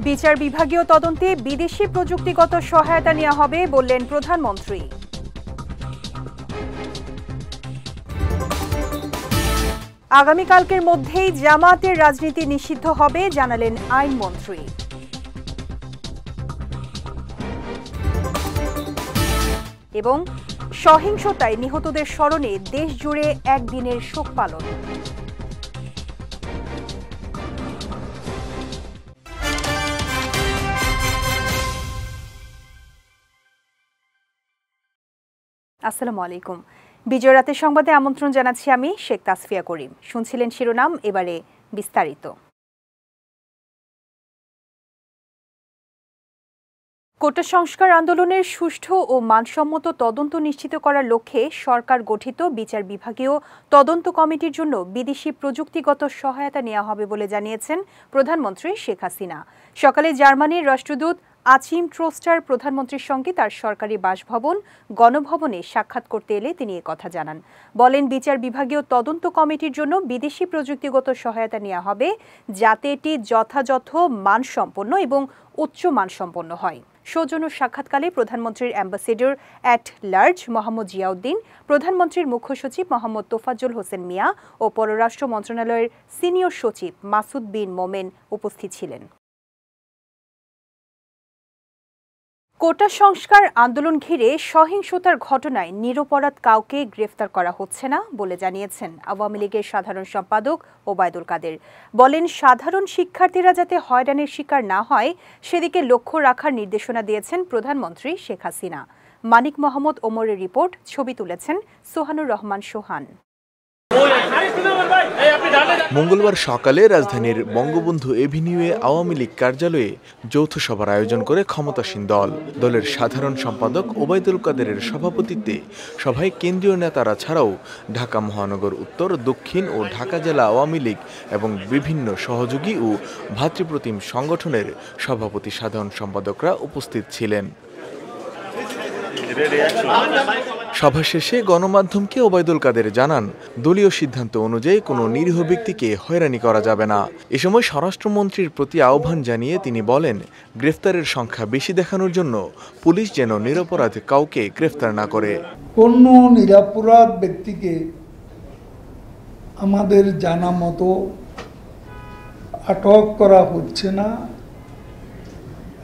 বিচার বিভাগীয় তদন্তে বিদেশি প্রযুক্তিগত সহায়তা নেওয়া হবে বললেন প্রধানমন্ত্রী। আগামীকালকের মধ্যেই জামায়াতের রাজনীতি নিষিদ্ধ হবে জানালেন আইনমন্ত্রী। এবং সহিংসতায় নিহতদের স্মরণে দেশ জুড়ে একদিনের শোক পালন। আসসালামু আলাইকুম। বিজয় রাতের সংবাদে আমন্ত্রণ জানাচ্ছি আমি শেখ তাসফিয়া করিম। শুনছিলেন শিরোনাম, এবারে বিস্তারিত। কোটা সংস্কার আন্দোলনের সুষ্ঠু ও মানসম্মত তদন্ত নিশ্চিত করার লক্ষ্যে সরকার গঠিত বিচার বিভাগীয় তদন্ত কমিটির জন্য বিদেশি প্রযুক্তিগত সহায়তা নেওয়া হবে বলে জানিয়েছেন প্রধানমন্ত্রী শেখ হাসিনা। সকালে জার্মানির রাষ্ট্রদূত আচিম ট্রোস্টার প্রধানমন্ত্রীর সঙ্গে তার সরকারি বাসভবন গণভবনে সাক্ষাৎ করতে এলে তিনি একথা জানান। বলেন, বিচার বিভাগীয় তদন্ত কমিটির জন্য বিদেশি প্রযুক্তিগত সহায়তা নেওয়া হবে যাতে এটি যথাযথ মানসম্পন্ন এবং উচ্চ মানসম্পন্ন হয়। সৌজন্য সাক্ষাৎকালে প্রধানমন্ত্রীর ambassador at large Mohammad Ziauddin, প্রধানমন্ত্রীর মুখ্য সচিব মোহাম্মদ তোফাজ্জল হোসেন মিয়া ও পররাষ্ট্র মন্ত্রণালয়ের সিনিয়র সচিব মাসুদ বিন মোমেন উপস্থিত ছিলেন। কোটা সংস্কার আন্দোলন ঘিরে সহিংসতার ঘটনায় নিরপরাধ কাউকে গ্রেফতার করা হচ্ছে না বলে জানিয়েছেন আওয়ামী লীগের সাধারণ সম্পাদক ওবায়দুল কাদের। বলেন, সাধারণ শিক্ষার্থীরা যাতে হয়রানির শিকার না হয় সেদিকে লক্ষ্য রাখার নির্দেশনা দিয়েছেন প্রধানমন্ত্রী শেখ হাসিনা। মানিক মোহাম্মদ ওমরের রিপোর্ট, ছবি তুলেছেন সোহানুর রহমান সোহান। মঙ্গলবার সকালে রাজধানীর বঙ্গবন্ধু এভিনিউয়ে আওয়ামী লীগ কার্যালয়ে যৌথ সভার আয়োজন করে ক্ষমতাসীন দলের সাধারণ সম্পাদক ওবায়দুল কাদেরের সভাপতিত্বে সভায় কেন্দ্রীয় নেতারা ছাড়াও ঢাকা মহানগর উত্তর, দক্ষিণ ও ঢাকা জেলা আওয়ামী লীগ এবং বিভিন্ন সহযোগী ও ভাতৃপ্রতিম সংগঠনের সভাপতি, সাধারণ সম্পাদকরা উপস্থিত ছিলেন। সভা শেষে গণমাধ্যমকে ওবায়দুল কাদের জানান, দলীয় সিদ্ধান্ত অনুযায়ী কোনো নিরীহ ব্যক্তিকে হয়রানি করা যাবে না। এ সময় স্বরাষ্ট্রমন্ত্রীর প্রতি আহ্বান জানিয়ে তিনি বলেন, গ্রেফতারের সংখ্যা বেশি দেখানোর জন্য পুলিশ যেন নিরপরাধ কাউকে গ্রেফতার না করে। কোনো নিরপরাধ ব্যক্তিকে আমাদের জানা মতো আটক করা হচ্ছে না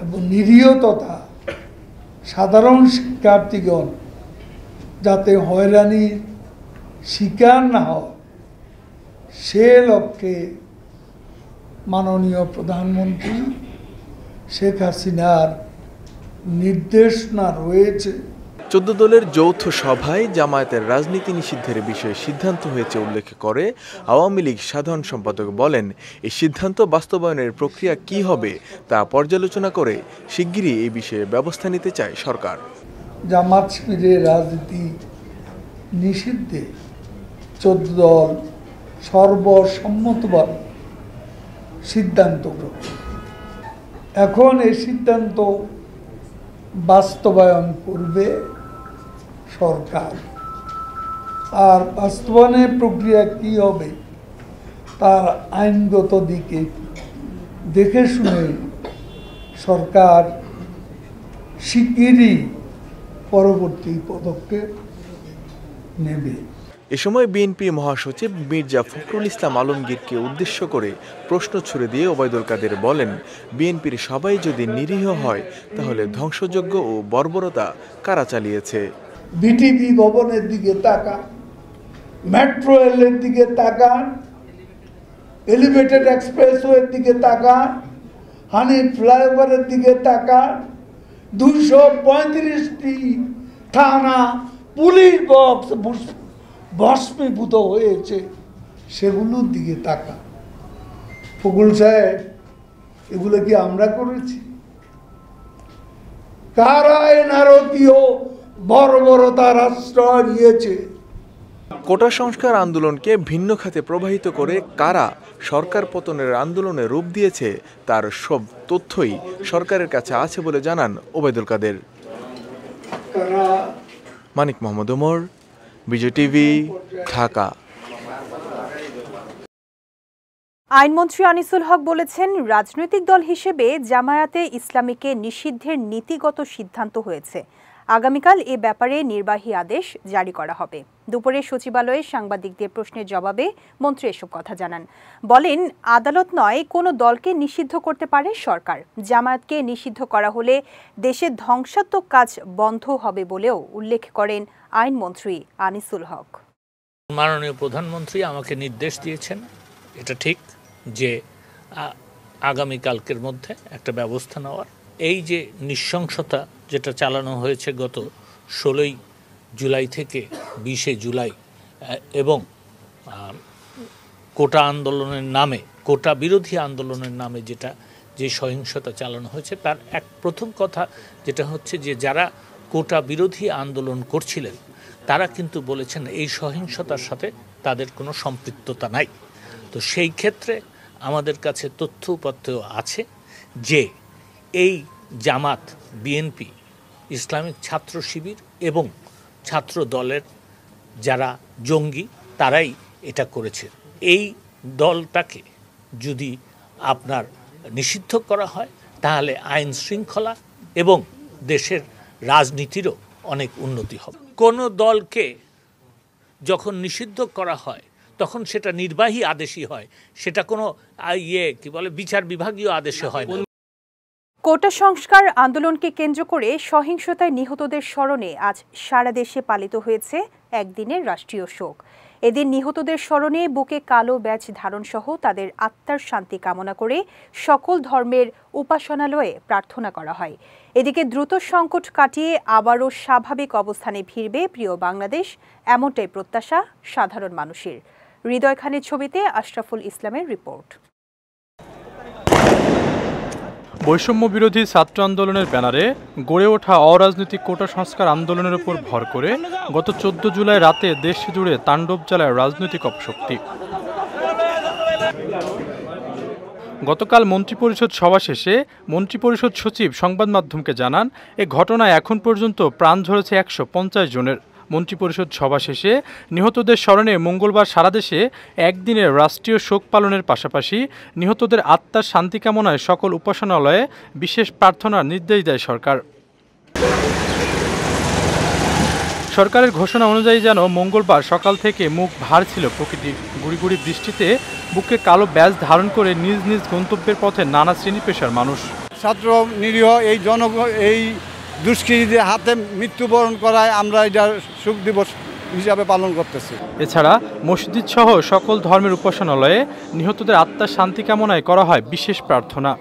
এবং নিরীহ তথা সাধারণ শিক্ষার্থীগণ যাতে হয়রানির শিকার না হয় সে লক্ষ্যে মাননীয় প্রধানমন্ত্রী শেখ হাসিনার নির্দেশনা রয়েছে। 14 দলের যৌথ সভায় জামায়াতের রাজনীতি নিষিদ্ধের বিষয়ে সিদ্ধান্ত হয়েছে উল্লেখ করে আওয়ামী লীগ সাধারণ সম্পাদক বলেন, এই সিদ্ধান্ত বাস্তবায়নের প্রক্রিয়া কি হবে তা পর্যালোচনা করে শিগগিরই এই বিষয়ে ব্যবস্থা নিতে চায় সরকার। জামাত শিবিরের রাজনীতি নিষিদ্ধে 14 দল সর্বসম্মতভাবে সিদ্ধান্ত গ্রহণ। এখন এই সিদ্ধান্ত বাস্তবায়ন করবে সরকার, আর বাস্তবায়নের প্রক্রিয়া কি হবে তার আইনগত দিকে দেখে শুনে সরকার শিগগিরই পরবর্তী পদক্ষেপ নেবে। এ সময় বিএনপি মহাসচিব মির্জা ফখরুল ইসলাম আলমগীরকে উদ্দেশ্য করে প্রশ্ন ছুড়ে দিয়ে ওবায়দুল কাদের বলেন, বিএনপির সবাই যদি নিরীহ হয় তাহলে ধ্বংসযজ্ঞ ও বর্বরতা কারা চালিয়েছে? বিটিভি ভবনের দিকে তাকান, মেট্রো রেলের দিকে তাকান, এলিভেটেড এক্সপ্রেসওয়ের দিকে তাকান, হানি ফ্লাইওভারের দিকে তাকান, 235টি থানা পুলিশ বক্স ভস্মীভূত হয়েছে সেগুলোর দিকে তাকান। ফখরুল সাহেব, এগুলো কি আমরা করেছি? কারা এ নারকীয় বর্বরতার আশ্রয় নিয়েছে? কোটা সংস্কার আন্দোলনকে ভিন্ন খাতে প্রবাহিত করে কারা সরকার পতনের আন্দোলনে রূপ দিয়েছে তার সব তথ্যই সরকারের কাছে আছে বলে জানান ওবায়দুল কাদের। মানিক মোহাম্মদ ওমর, বিজয় টিভি, ঢাকা। আইনমন্ত্রী আনিসুল হক বলেছেন, রাজনৈতিক দল হিসেবে জামায়াতে ইসলামীকে নিষিদ্ধের নীতিগত সিদ্ধান্ত হয়েছে। আগামীকাল এ ব্যাপারে নির্বাহী আদেশ জারি করা হবে। দুপুরে সচিবালয়ে সাংবাদিকদের প্রশ্নের জবাবে মন্ত্রী এসব কথা জানান। বলেন, আদালত নয়, কোনো দলকে নিষিদ্ধ করতে পারে সরকার। জামায়াতকে নিষিদ্ধ করা হলে দেশের ধ্বংসাত্মক কাজ বন্ধ হবে বলেও উল্লেখ করেন আইনমন্ত্রী আনিসুল হক। মাননীয় প্রধানমন্ত্রী আমাকে নির্দেশ দিয়েছেন, এটা ঠিক যে আগামীকালকের মধ্যে একটা ব্যবস্থা নেওয়ার। এই যে নৃশংসতা যেটা চালানো হয়েছে গত 16 জুলাই থেকে 20 জুলাই এবং কোটা আন্দোলনের নামে, কোটা বিরোধী আন্দোলনের নামে যে সহিংসতা চালানো হয়েছে, তার প্রথম কথা যেটা হচ্ছে যে যারা কোটা বিরোধী আন্দোলন করছিলেন তারা কিন্তু বলেছেন এই সহিংসতার সাথে তাদের কোনো সম্পৃক্ততা নাই। তো সেই ক্ষেত্রে আমাদের কাছে তথ্য উপাত্ত আছে যে এই জামাত, বিএনপি, ইসলামিক ছাত্র শিবির এবং ছাত্র দলের যারা জঙ্গি তারাই এটা করেছে। এই দলটাকে যদি আপনার নিষিদ্ধ করা হয় তাহলে আইন শৃঙ্খলা এবং দেশের রাজনীতিরও অনেক উন্নতি হবে। কোনো দলকে যখন নিষিদ্ধ করা হয় তখন সেটা নির্বাহী আদেশই হয়, সেটা কোনো বিচার বিভাগীয় আদেশে হয় না। কোটা সংস্কার আন্দোলনকে কেন্দ্র করে সহিংসতায় নিহতদের স্মরণে আজ সারা দেশে পালিত হয়েছে একদিনের রাষ্ট্রীয় শোক। এদিন নিহতদের স্মরণে বুকে কালো ব্যাজ ধারণ সহ তাদের আত্মার শান্তি কামনা করে সকল ধর্মের উপাসনালয়ে প্রার্থনা করা হয়। এদিকে দ্রুত সংকট কাটিয়ে আবারও স্বাভাবিক অবস্থানে ফিরবে প্রিয় বাংলাদেশ, এমনটাই প্রত্যাশা সাধারণ মানুষের। হৃদয় খানের ছবিতে আশরাফুল ইসলামের রিপোর্ট। বৈষম্য বিরোধী ছাত্র আন্দোলনের ব্যানারে গড়ে ওঠা অরাজনৈতিক কোটা সংস্কার আন্দোলনের উপর ভর করে গত 14 জুলাই রাতে দেশ জুড়ে তাণ্ডব চালায় রাজনৈতিক অপশক্তি। গতকাল মন্ত্রিপরিষদ সভা শেষে মন্ত্রিপরিষদ সচিব সংবাদ মাধ্যমকে জানান, এ ঘটনায় এখন পর্যন্ত প্রাণ ঝরেছে 150 জনের। মন্ত্রিপরিষদ সভা শেষে নিহতদের স্মরণে মঙ্গলবার সারা দেশে একদিনের রাষ্ট্রীয় শোক পালনের পাশাপাশি নিহতদের আত্মার শান্তি কামনায় সকল উপাসনালয়ে বিশেষ প্রার্থনার নির্দেশ দেয় সরকার। সরকারের ঘোষণা অনুযায়ী যেন মঙ্গলবার সকাল থেকে মুখ ভার ছিল প্রকৃতি। গুড়ি গুড়ি বৃষ্টিতে বুকে কালো ব্যাজ ধারণ করে নিজ নিজ গন্তব্যের পথে নানা শ্রেণী পেশার মানুষ। ছাত্র নিরীহ এই দুষ্কৃতীদের হাতে মৃত্যুবরণ করায় আমরা এটা শোক দিবস হিসাবে পালন করতেছি। এছাড়া মসজিদ সহ সকল ধর্মের উপাসনালয়ে নিহতদের আত্মার শান্তি কামনায় করা হয় বিশেষ প্রার্থনা।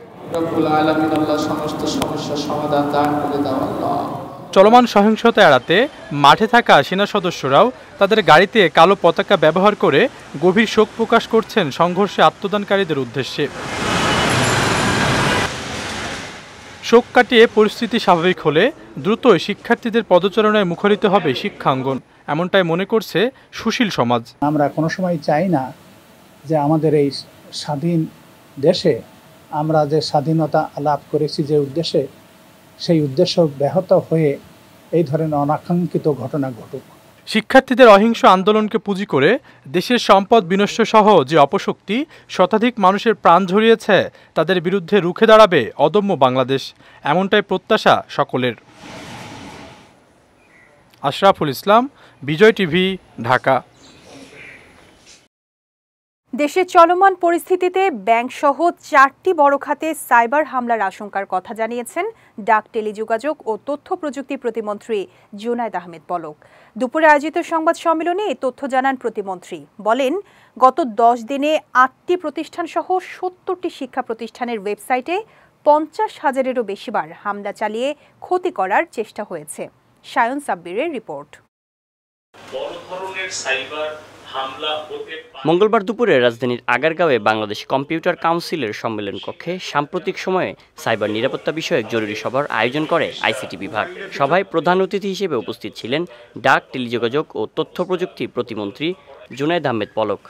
চলমান সহিংসতা এড়াতে মাঠে থাকা সেনা সদস্যরাও তাদের গাড়িতে কালো পতাকা ব্যবহার করে গভীর শোক প্রকাশ করছেন সংঘর্ষে আত্মদানকারীদের উদ্দেশ্যে। শোক কাটিয়ে পরিস্থিতি স্বাভাবিক হলে দ্রুতই শিক্ষার্থীদের পদচারণায় মুখরিত হবে শিক্ষাঙ্গন, এমনটাই মনে করছে সুশীল সমাজ। আমরা কোনো সময় চাই না যে আমাদের এই স্বাধীন দেশে আমরা যে স্বাধীনতা লাভ করেছি যে উদ্দেশ্যে, সেই উদ্দেশ্য ব্যাহত হয়ে এই ধরনের অনাকাঙ্ক্ষিত ঘটনা ঘটুক। শিক্ষার্থীদের অহিংস আন্দোলনকে পুঁজি করে দেশের সম্পদ বিনষ্ট সহ যে অপশক্তি শতাধিক মানুষের প্রাণ ঝরিয়েছে, তাদের বিরুদ্ধে রুখে দাঁড়াবে অদম্য বাংলাদেশ, এমনটাই প্রত্যাশা সকলের। আশরাফুল ইসলাম, বিজয় টিভি, ঢাকা। দেশের চলমান পরিস্থিতিতে ব্যাংকসহ 4টি বড় খাতে সাইবার হামলার আশঙ্কার কথা জানিয়েছেন ডাক, টেলিযোগাযোগ ও তথ্য প্রযুক্তি প্রতিমন্ত্রী জুনায়েদ আহমেদ পলক। দুপুরে আয়োজিত সংবাদ সম্মেলনে এ তথ্য জানান প্রতিমন্ত্রী। বলেন, গত 10 দিনে 8টি প্রতিষ্ঠানসহ 70টি শিক্ষা প্রতিষ্ঠানের ওয়েবসাইটে 50,000-এরও বেশিবার হামলা চালিয়ে ক্ষতি করার চেষ্টা হয়েছে। সায়ন সাব্বিরের রিপোর্ট। মঙ্গলবার দুপুরে রাজধানীর আগারগাঁওয়ে বাংলাদেশ কম্পিউটার কাউন্সিলের সম্মেলন কক্ষে সাম্প্রতিক সময়ে সাইবার নিরাপত্তা বিষয়ক জরুরি সভার আয়োজন করে আইসিটি বিভাগ। সভায় প্রধান অতিথি হিসেবে উপস্থিত ছিলেন ডাক, টেলিযোগাযোগ ও তথ্য প্রযুক্তি প্রতিমন্ত্রী জুনায়েদ আহমেদ পলক।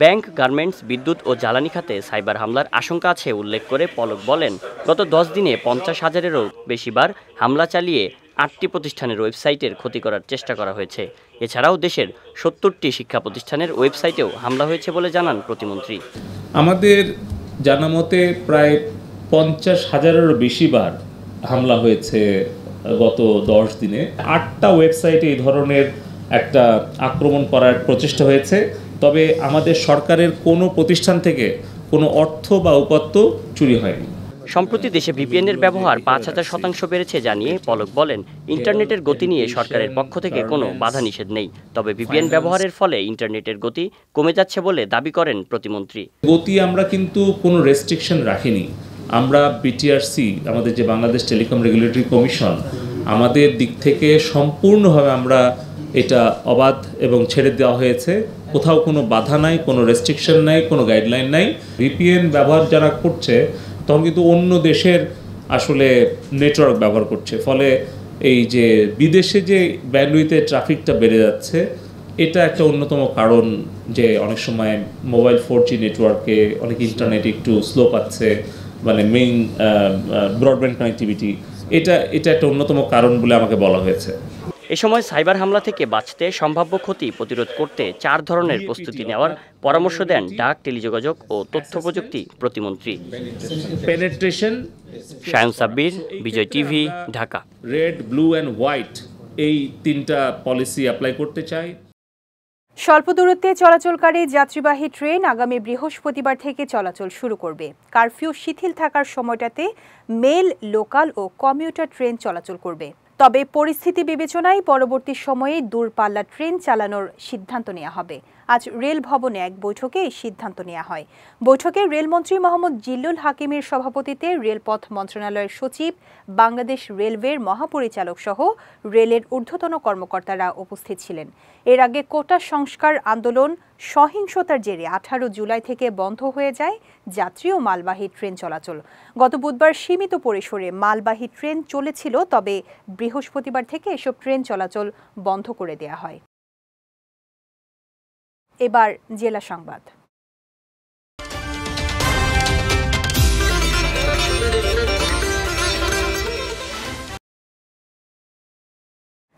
ব্যাংক, গার্মেন্টস, বিদ্যুৎ ও জ্বালানি খাতে সাইবার হামলার আশঙ্কা আছে উল্লেখ করে পলক বলেন, গত 10 দিনে 50,000-এরও বেশিবার হামলা চালিয়ে 8টি প্রতিষ্ঠানের ওয়েবসাইটের ক্ষতি করার চেষ্টা করা হয়েছে। এছাড়াও দেশের 70টি শিক্ষা প্রতিষ্ঠানের ওয়েবসাইটেও হামলা হয়েছে বলে জানান প্রতিমন্ত্রী। আমাদের জানা মতে প্রায় 50,000-এরও বেশি বার হামলা হয়েছে গত 10 দিনে। 8টা ওয়েবসাইটে এই ধরনের একটা আক্রমণ করার প্রচেষ্টা হয়েছে। তবে আমাদের সরকারের কোনো প্রতিষ্ঠান থেকে কোনো অর্থ বা উপাত্ত চুরি হয়নি। সম্প্রতি দেশে ভিপিএনের ব্যবহার 5000% বেড়েছে জানিয়ে পলক বলেন, ইন্টারনেটের গতি নিয়ে সরকারের পক্ষ থেকে কোনো বাধা নিষেধ নেই। তবে ভিপিএন ব্যবহারের ফলে ইন্টারনেটের গতি কমে যাচ্ছে বলে দাবি করেন প্রতিমন্ত্রী। গতি আমরা কিন্তু কোনো রেস্ট্রিকশন রাখিনি। আমরা বিটিআরসি, আমাদের যে বাংলাদেশ টেলিকম রেগুলেটরি কমিশন, আমাদের দিক থেকে সম্পূর্ণভাবে আমরা এটা অবাধ এবং ছেড়ে দেওয়া হয়েছে। কোথাও কোনো বাধা নাই, কোনো রেস্ট্রিকশন নাই, কোনো গাইডলাইন নাই। ভিপিএন ব্যবহার যারা করছে তখন কিন্তু অন্য দেশের আসলে নেটওয়ার্ক ব্যবহার করছে। ফলে এই যে বিদেশে যে ব্যান্ডউইথে ট্রাফিকটা বেড়ে যাচ্ছে, এটা একটা অন্যতম কারণ যে অনেক সময় মোবাইল 4G নেটওয়ার্কে অনেক ইন্টারনেট একটু স্লো পাচ্ছে, মানে মেইন ব্রডব্যান্ড কানেক্টিভিটি, এটা একটা অন্যতম কারণ বলে আমাকে বলা হয়েছে। এ সময় সাইবার হামলা থেকে বাঁচতে সম্ভাব্য ক্ষতি প্রতিরোধ করতে 4 ধরনের প্রস্তুতি নেওয়ার পরামর্শ দেন ডাক, টেলিযোগাযোগ ও তথ্য প্রযুক্তি প্রতিমন্ত্রী। Penetration, Shayan Sabbir, Bijoy TV, Dhaka. Red, blue and white, এই 3টা পলিসি অ্যাপ্লাই করতে চাই। স্বল্প দূরত্বে চলাচলকারী যাত্রীবাহী ট্রেন আগামী বৃহস্পতিবার থেকে চলাচল শুরু করবে। কারফিউ শিথিল থাকার সময়টাতে মেল, লোকাল ও কমিউটার ট্রেন চলাচল করবে। তবে পরিস্থিতি বিবেচনায় পরবর্তী সময়ে দূরপাল্লা ট্রেন চালানোর সিদ্ধান্ত নেওয়া হবে। আজ রেল ভবনে এক বৈঠকে এই সিদ্ধান্ত নেওয়া হয়। বৈঠকে রেলমন্ত্রী মোহাম্মদ জিল্লুল হাকিমের সভাপতিত্বে রেলপথ মন্ত্রণালয়ের সচিব, বাংলাদেশ রেলওয়ের মহাপরিচালক সহ রেলের ঊর্ধ্বতন কর্মকর্তারা উপস্থিত ছিলেন। এর আগে কোটা সংস্কার আন্দোলন সহিংসতার জেরে 18 জুলাই থেকে বন্ধ হয়ে যায় যাত্রী ও মালবাহী ট্রেন চলাচল। গত বুধবার সীমিত পরিসরে মালবাহী ট্রেন চলেছিল, তবে বৃহস্পতিবার থেকে এসব ট্রেন চলাচল বন্ধ করে দেওয়া হয়। এবার জেলা সংবাদ।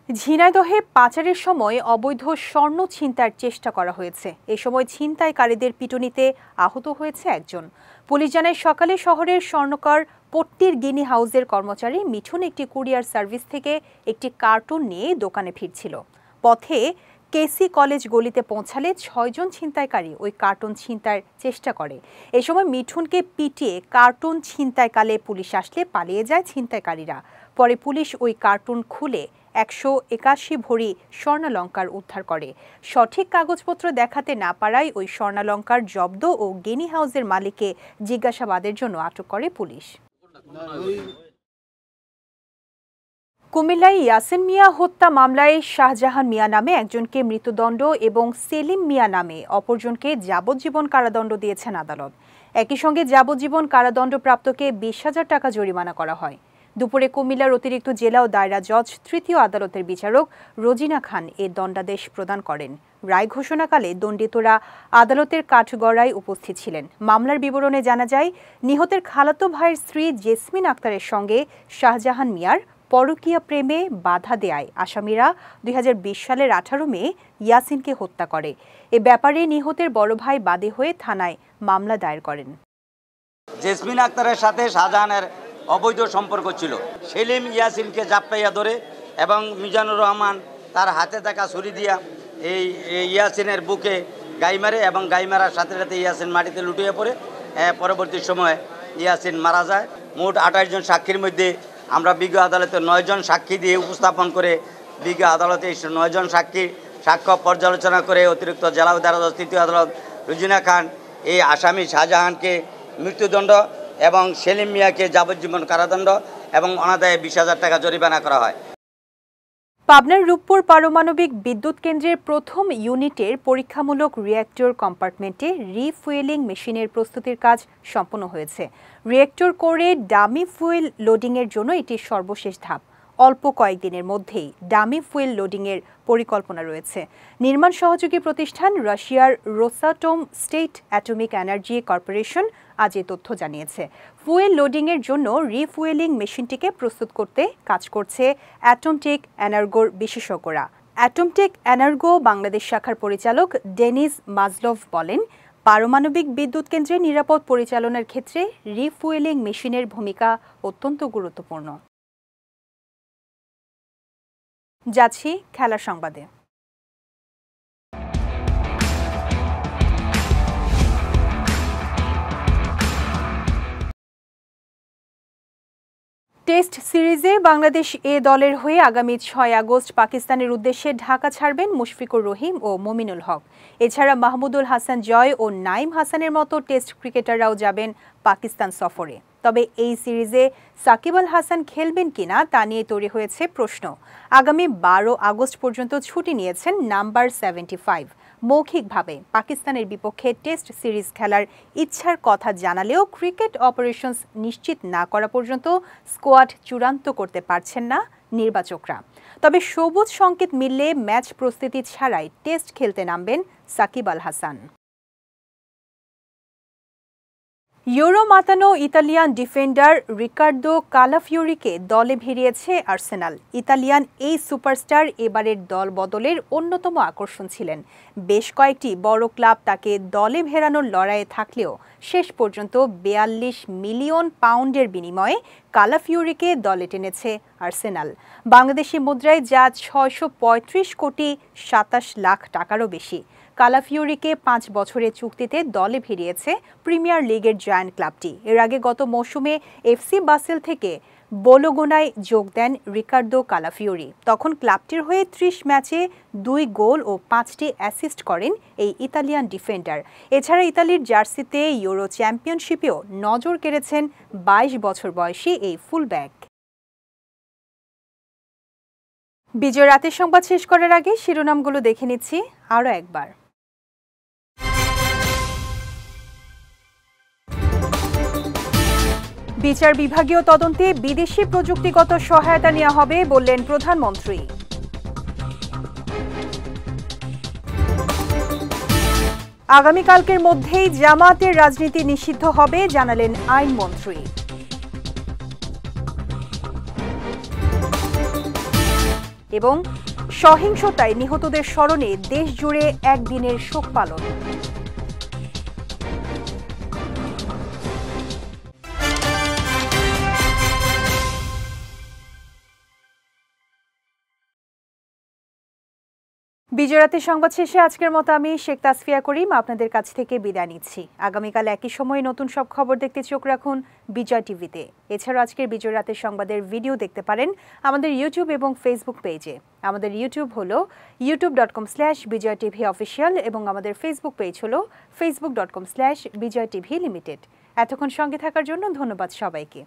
ঝিনাইদহে পাচারের সময় অবৈধ স্বর্ণ ছিনতাইয়ের চেষ্টা করা হয়েছে। এ সময় ছিনতাইকারীদের পিটুনিতে আহত হয়েছে একজন। পুলিশ জানায়, সকালে শহরের স্বর্ণকার পট্টির গিনি হাউসের কর্মচারী মিঠুন একটি কুরিয়ার সার্ভিস থেকে একটি কার্টুন নিয়ে দোকানে ফিরছিল। পথে কেসি কলেজ গলিতে পৌঁছালে 6 জন ছিনতাইকারী ওই কার্টুন ছিনতাইয়ের চেষ্টা করে। এ সময় মিঠুনকে পিটিয়ে কার্টুন ছিনতাইকালে পুলিশ আসলে পালিয়ে যায় ছিনতাইকারীরা। পরে পুলিশ ওই কার্টুন খুলে 181 ভরি স্বর্ণালংকার উদ্ধার করে। সঠিক কাগজপত্র দেখাতে না পারায় ওই স্বর্ণালংকার জব্দ ও গিনি হাউসের মালিককে জিজ্ঞাসাবাদের জন্য আটক করে পুলিশ। কুমিল্লায় ইয়াসিন মিয়া হত্যা মামলায় শাহজাহান মিয়া নামে একজনকে মৃত্যুদণ্ড এবং সেলিম মিয়া নামে অপরজনকে যাবজ্জীবন কারাদণ্ড দিয়েছেন আদালত। একই সঙ্গে যাবজ্জীবন কারাদণ্ডপ্রাপ্তকে 20,000 টাকা জরিমানা করা হয়। দুপুরে কুমিল্লার অতিরিক্ত জেলা ও দায়রা জজ তৃতীয় আদালতের বিচারক রোজিনা খান এ দণ্ডাদেশ প্রদান করেন। রায় ঘোষণাকালে দণ্ডিতরা আদালতের কাঠগড়ায় উপস্থিত ছিলেন। মামলার বিবরণে জানা যায়, নিহতের খালাতো ভাইয়ের স্ত্রী জেসমিন আক্তারের সঙ্গে শাহজাহান মিয়ার পরকীয়া প্রেমে বাধা দেয়ায় আসামিরা 2020 সালের 18 মে ইয়াসিনকে হত্যা করে। এ ব্যাপারে নিহতের বড় ভাই বাদী হয়ে থানায় মামলা দায়ের করেন। জেসমিন আক্তারের সাথে শাহজাহানের অবৈধ সম্পর্ক ছিল। সেলিম ইয়াসিনকে জাপটাইয়া ধরে এবং মিজানুর রহমান তার হাতে থাকা ছুরি দিয়া এই ইয়াসিনের বুকে গাই মারে এবং গাই মারার সাথে সাথে ইয়াসিন মাটিতে লুটিয়ে পড়ে। পরবর্তী সময়ে ইয়াসিন মারা যায়। মোট 28 জন সাক্ষীর মধ্যে আমরা বিজ্ঞ আদালতে 9 জন সাক্ষী দিয়ে উপস্থাপন করে বিজ্ঞ আদালতে 9 জন সাক্ষ্য পর্যালোচনা করে অতিরিক্ত জেলা ও দায়রা জজ তৃতীয় আদালত রুজিনা খান এই আসামি শাহজাহানকে মৃত্যুদণ্ড এবং সেলিম মিয়াকে যাবজ্জীবন কারাদণ্ড এবং অনাদায়ে 20,000 টাকা জরিমানা করা হয়। পাবনার রূপপুর পারমাণবিক বিদ্যুৎ কেন্দ্রের প্রথম ইউনিটের পরীক্ষামূলক রিঅ্যাক্টর কম্পার্টমেন্টে রিফুয়েলিং মেশিনের প্রস্তুতির কাজ সম্পন্ন হয়েছে। রিঅ্যাক্টর কোরে ডামি ফুয়েল লোডিংয়ের জন্য এটি সর্বশেষ ধাপ। অল্প কয়েকদিনের মধ্যেই ডামি ফুয়েল লোডিংয়ের পরিকল্পনা রয়েছে। নির্মাণ সহযোগী প্রতিষ্ঠান রাশিয়ার Rosatom state atomic energy corporation আজ এ তথ্য জানিয়েছে। ফুয়েল লোডিংয়ের জন্য রিফুয়েলিং মেশিনটিকে প্রস্তুত করতে কাজ করছে অ্যাটমটেক এনার্গোর বিশেষজ্ঞরা। অ্যাটমটেক এনার্গো বাংলাদেশ শাখার পরিচালক ডেনিস মাজলভ বলেন, পারমাণবিক বিদ্যুৎ কেন্দ্রের নিরাপদ পরিচালনার ক্ষেত্রে রিফুয়েলিং মেশিনের ভূমিকা অত্যন্ত গুরুত্বপূর্ণ। যাচ্ছি খেলার সংবাদে। টেস্ট সিরিজে বাংলাদেশ এ দলের হয়ে আগামী 6 আগস্ট পাকিস্তানের উদ্দেশ্যে ঢাকা ছাড়বেন মুশফিকুর রহিম ও মমিনুল হক। এছাড়া মাহমুদুল হাসান জয় ও নাইম হাসানের মতো টেস্ট ক্রিকেটাররাও যাবেন পাকিস্তান সফরে। তবে এই সিরিজে সাকিব আল হাসান খেলবেন কিনা তা নিয়ে তৈরি হয়েছে প্রশ্ন। আগামী 12 আগস্ট পর্যন্ত ছুটি নিয়েছেন নাম্বার 75। মৌখিকভাবে পাকিস্তানের বিপক্ষে টেস্ট সিরিজ খেলার ইচ্ছার কথা জানালেও ক্রিকেট অপারেশনস নিশ্চিত না করা পর্যন্ত স্কোয়াড চূড়ান্ত করতে পারছেন না নির্বাচকরা। তবে সবুজ সংকেত মিললে ম্যাচ প্রস্তুতি ছাড়াই টেস্ট খেলতে নামবেন সাকিব আল হাসান। ইউরো মাতানো ইতালিয়ান ডিফেন্ডার রিকার্দো কালাফিওরিকে দলে ভিড়িয়েছে আর্সেনাল। ইতালিয়ান এই সুপারস্টার এবারের দল বদলের অন্যতম আকর্ষণ ছিলেন। বেশ কয়েকটি বড় ক্লাব তাকে দলে ভেড়ানোর লড়াইয়ে থাকলেও শেষ পর্যন্ত 42 মিলিয়ন পাউন্ডের বিনিময়ে কালাফিওরিকে দলে টেনেছে আর্সেনাল। বাংলাদেশি মুদ্রায় যা 635 কোটি 27 লাখ টাকারও বেশি। কালাফিওরিকে 5 বছরের চুক্তিতে দলে ভিড়িয়েছে প্রিমিয়ার লিগের জায়ান্ট ক্লাবটি। এর আগে গত মৌসুমে এফসি বাসেল থেকে বোলোগোনায় যোগ দেন রিকার্দো কালাফিওরি। তখন ক্লাবটির হয়ে 30 ম্যাচে 2 গোল ও 5টি অ্যাসিস্ট করেন এই ইতালিয়ান ডিফেন্ডার। এছাড়া ইতালির জার্সিতে ইউরো চ্যাম্পিয়নশিপেও নজর কেড়েছেন 22 বছর বয়সী এই ফুলব্যাক। বিজয় রাতের সংবাদ শেষ করার আগে শিরোনামগুলো দেখে নিচ্ছি আরও একবার। বিচার বিভাগীয় তদন্তে বিদেশি প্রযুক্তিগত সহায়তা নেওয়া হবে বললেন প্রধানমন্ত্রী। আগামীকালকের মধ্যেই জামায়াতের রাজনীতি নিষিদ্ধ হবে জানালেন আইনমন্ত্রী। এবং সহিংসতায় নিহতদের স্মরণে দেশ জুড়ে একদিনের শোক পালন। বিজয় রাতের সংবাদ শেষে আজকের মতো আমি শেখ তাসফিয়া করিম আপনাদের কাছ থেকে বিদায় নিচ্ছি। আগামীকাল একই সময়ে নতুন সব খবর দেখতে চোখ রাখুন বিজয় টিভিতে। এছাড়াও আজকের বিজয় রাতের সংবাদের ভিডিও দেখতে পারেন আমাদের ইউটিউব এবং ফেসবুক পেজে। আমাদের ইউটিউব হলো youtube.com/bijaytvofficial এবং আমাদের ফেসবুক পেজ হলো facebook.com/bijaytvlimited। এতক্ষণ সঙ্গে থাকার জন্য ধন্যবাদ সবাইকে।